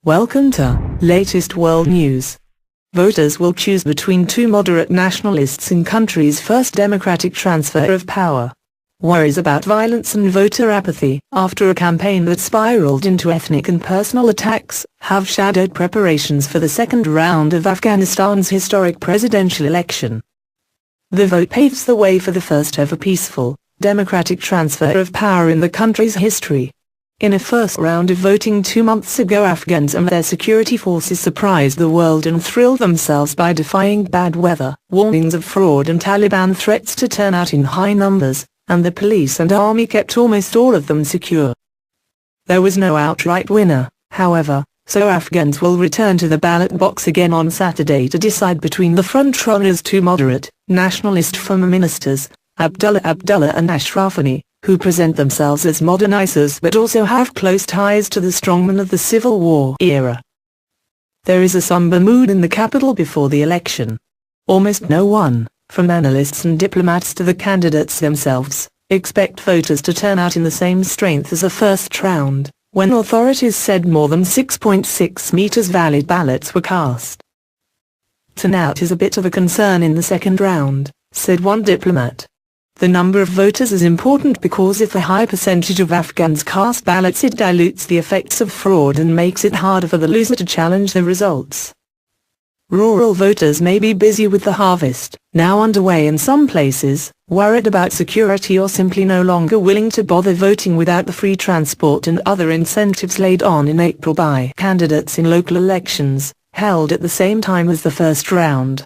Welcome to latest world news. Voters will choose between two moderate nationalists in country's first democratic transfer of power. Worries about violence and voter apathy after a campaign that spiraled into ethnic and personal attacks have shadowed preparations for the second round of Afghanistan's historic presidential election. The vote paves the way for the first ever peaceful, democratic transfer of power in the country's history. In a first round of voting 2 months ago, Afghans and their security forces surprised the world and thrilled themselves by defying bad weather, warnings of fraud and Taliban threats to turn out in high numbers, and the police and army kept almost all of them secure. There was no outright winner, however, so Afghans will return to the ballot box again on Saturday to decide between the front-runners, two moderate, nationalist former ministers, Abdullah and Ashraf Ghani, who present themselves as modernizers but also have close ties to the strongmen of the Civil War era. There is a somber mood in the capital before the election. Almost no one, from analysts and diplomats to the candidates themselves, expect voters to turn out in the same strength as the first round, when authorities said more than 6.6 meters valid ballots were cast. Turnout is a bit of a concern in the second round, said one diplomat. The number of voters is important because if a high percentage of Afghans cast ballots, it dilutes the effects of fraud and makes it harder for the loser to challenge the results. Rural voters may be busy with the harvest, now underway in some places, worried about security or simply no longer willing to bother voting without the free transport and other incentives laid on in April by candidates in local elections, held at the same time as the first round.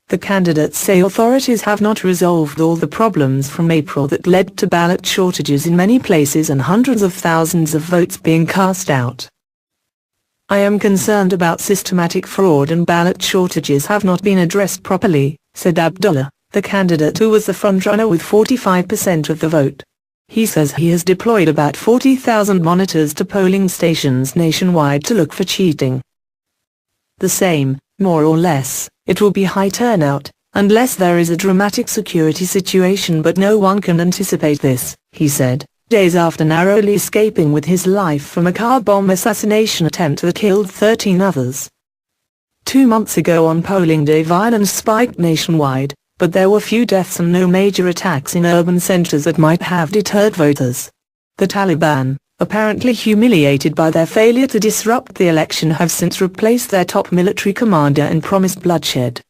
The candidates say authorities have not resolved all the problems from April that led to ballot shortages in many places and hundreds of thousands of votes being cast out. I am concerned about systematic fraud and ballot shortages have not been addressed properly, said Abdullah, the candidate who was the frontrunner with 45% of the vote. He says he has deployed about 40,000 monitors to polling stations nationwide to look for cheating. The same, more or less, it will be high turnout, unless there is a dramatic security situation, but no one can anticipate this, he said, days after narrowly escaping with his life from a car bomb assassination attempt that killed 13 others. 2 months ago on polling day, violence spiked nationwide, but there were few deaths and no major attacks in urban centers that might have deterred voters. The Taliban, apparently humiliated by their failure to disrupt the election, have since replaced their top military commander and promised bloodshed.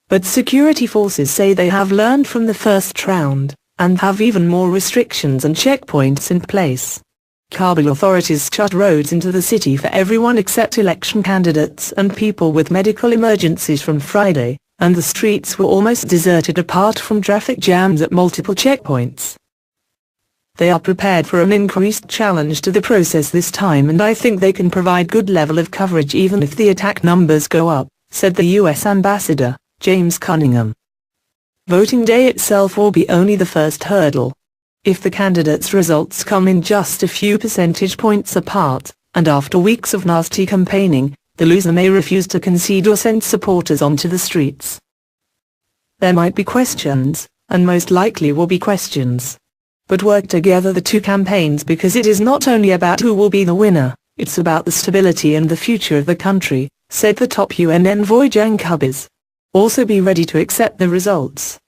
But security forces say they have learned from the first round, and have even more restrictions and checkpoints in place. Kabul authorities shut roads into the city for everyone except election candidates and people with medical emergencies from Friday, and the streets were almost deserted apart from traffic jams at multiple checkpoints. They are prepared for an increased challenge to the process this time, and I think they can provide good level of coverage even if the attack numbers go up, said the U.S. Ambassador, James Cunningham. Voting day itself will be only the first hurdle. If the candidates' results come in just a few percentage points apart, and after weeks of nasty campaigning, the loser may refuse to concede or send supporters onto the streets. There might be questions, and most likely will be questions. But work together the two campaigns, because it is not only about who will be the winner, it's about the stability and the future of the country, said the top UN envoy Jan Kubis. Also be ready to accept the results.